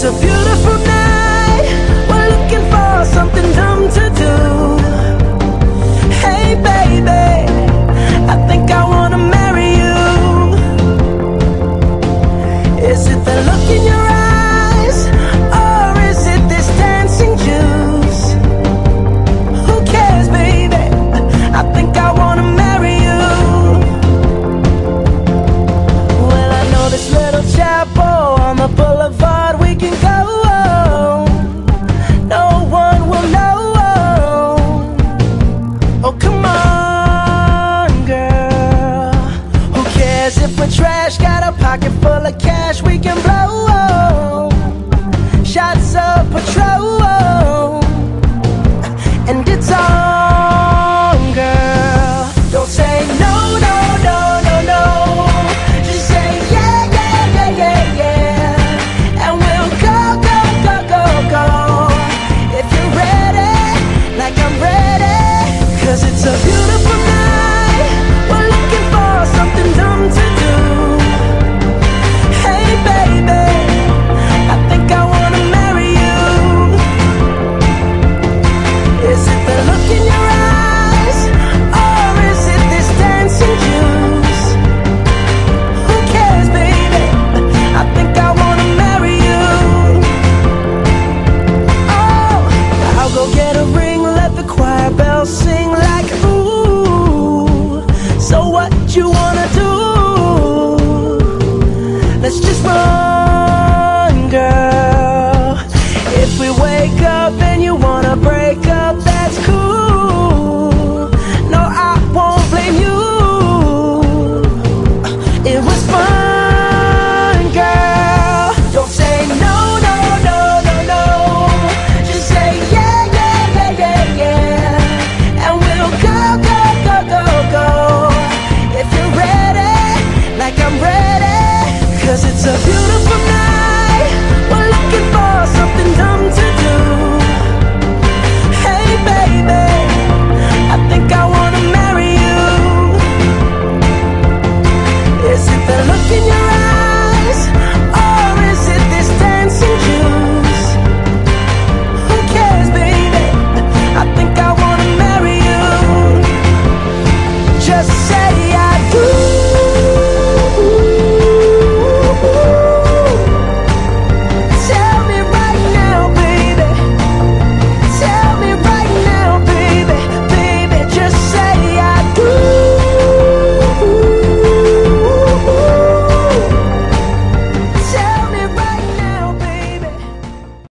It's a beautiful night. We're looking for something dumb to do. Hey baby, I think I wanna marry you. Is it the look in your eyes, or is it this dancing juice? Who cares, baby? I think I wanna marry you. Well, I know this little chapel on the boulevard we can go. No one will know. Oh, come on, girl. Who cares if we're trash? Got a pocket full of cash we can blow. Shots of Patrol, and it's on, girl. Don't say no, no, no, no, no. Just say yeah, yeah, yeah, yeah, yeah. And we'll go, go, go, go, go. If you're ready, like I'm ready. 'Cause it's a beautiful night. We're looking for something dumb to do. Hey baby, I think I wanna marry you. Is it the look in your eyes, or is it this dancing juice? Who cares, baby? I think I wanna marry you. Oh, I'll go get a ring, let the choir bells sing like ooh. So what you wanna do? Let's just run, girl. If we wake up and you wanna break up, that's cool.